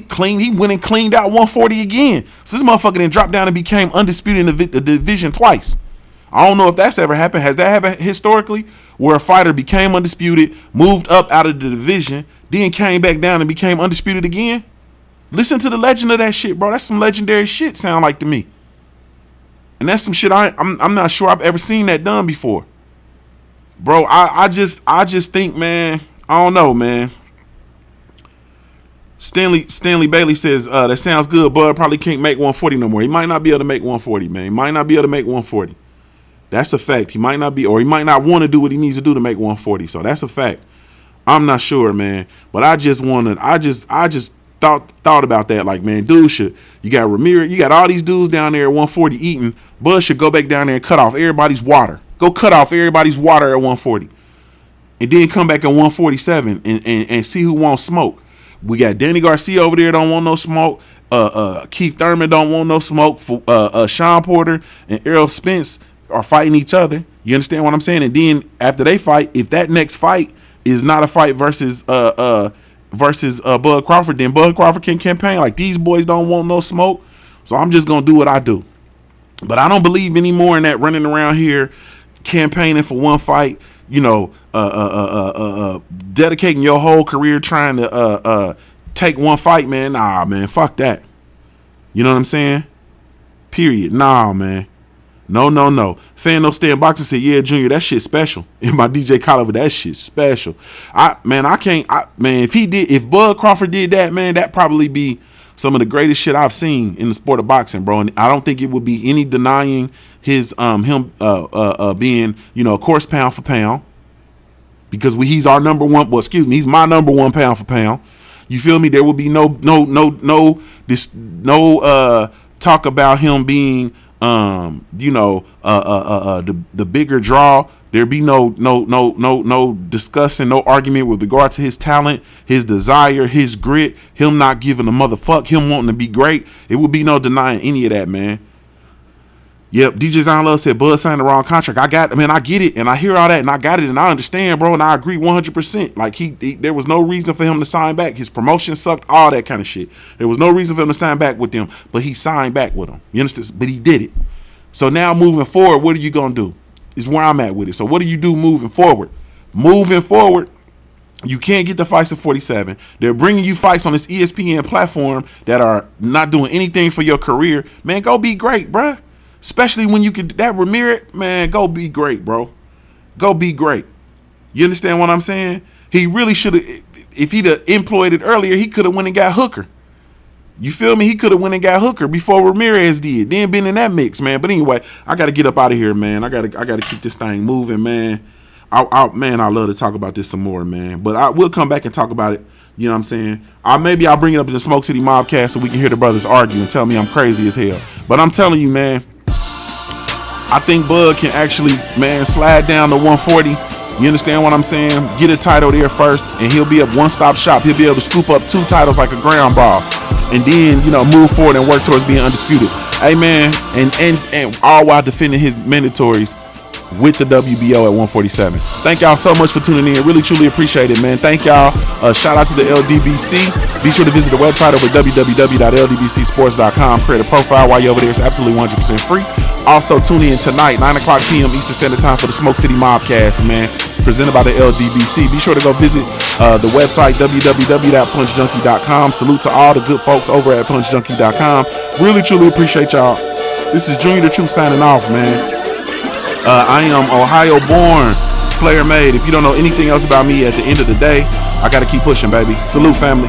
went and cleaned out 140 again. So this motherfucker then dropped down and became undisputed in the division twice. I don't know if that's ever happened. Has that happened historically where a fighter became undisputed, moved up out of the division, then came back down and became undisputed again? Listen to the legend of that shit, bro. That's some legendary shit, sound like to me. And that's some shit I'm not sure I've ever seen that done before. Bro, I just think, man, I don't know, man. Stanley Bailey says, that sounds good. Bud probably can't make 140 no more. He might not be able to make 140, man. He might not be able to make 140. That's a fact. He might not be, or he might not want to do what he needs to do to make 140. So that's a fact. I'm not sure, man. But I just thought about that. Like, man, you got Ramirez, you got all these dudes down there at 140 eating. Bud should go back down there and cut off everybody's water. Go cut off everybody's water at 140. And then come back at 147 and see who wants smoke. We got Danny Garcia over there, don't want no smoke. Keith Thurman don't want no smoke. Sean Porter and Errol Spence are fighting each other. You understand what I'm saying? And then after they fight, if that next fight is not a fight versus Bud Crawford, then Bud Crawford can campaign like these boys don't want no smoke. So I'm just going to do what I do. But I don't believe anymore in that running around here campaigning for one fight, dedicating your whole career trying to take one fight, man. Nah, man, fuck that. You know what I'm saying? Period. Nah, man. No. Fan No Stand Boxing said, yeah, Junior, that shit special. In my DJ Colliver, that shit special. If Bud Crawford did that, man, that probably be some of the greatest shit I've seen in the sport of boxing, bro. And I don't think it would be any denying his being, of course, pound for pound. Because he's our number one, he's my number one pound for pound. You feel me? There will be no talk about him being the bigger draw. There be no discussing, no argument with regard to his talent, his desire, his grit, him not giving a motherfuck, him wanting to be great. It would be no denying any of that, man. Yep, DJ Zion Love said Bud signed the wrong contract. I get it, and I hear all that, and I got it, and I understand, bro, and I agree 100%. Like there was no reason for him to sign back. His promotion sucked, all that kind of shit. There was no reason for him to sign back with them, but he signed back with them. You understand? But he did it. So now moving forward, what are you gonna do? Is where I'm at with it. So what do you do moving forward? Moving forward, you can't get the fights at 47. They're bringing you fights on this ESPN platform that are not doing anything for your career. Man, go be great, bruh. Especially when you could, that Ramirez, man, go be great, bro. Go be great. You understand what I'm saying? He really should have, if he'd have employed it earlier, he could have went and got Hooker. You feel me? He could have went and got Hooker before Ramirez did. Then been in that mix, man. But anyway, I got to get up out of here, man. I gotta keep this thing moving, man. I love to talk about this some more, man. But I will come back and talk about it. You know what I'm saying? Maybe I'll bring it up in the Smoke City Mobcast so we can hear the brothers argue and tell me I'm crazy as hell. But I'm telling you, man, I think Bud can actually, man, slide down to 140. You understand what I'm saying? Get a title there first, and he'll be a one-stop shop. He'll be able to scoop up 2 titles like a ground ball, and then, move forward and work towards being undisputed. Hey, man, and all while defending his mandatories with the WBO at 147. Thank y'all so much for tuning in. Really, truly appreciate it, man. Thank y'all. Shout out to the LDBC. Be sure to visit the website over www.ldbcsports.com. Create a profile while you're over there. It's absolutely 100% free. Also, tune in tonight, 9 o'clock p.m. Eastern Standard Time for the Smoke City Mobcast, man. Presented by the LDBC. Be sure to go visit the website, www.punchjunkie.com. Salute to all the good folks over at punchjunkie.com. Really, truly appreciate y'all. This is Junior the Truth signing off, man. I am Ohio born, player made. If you don't know anything else about me, at the end of the day, I got to keep pushing, baby. Salute, family.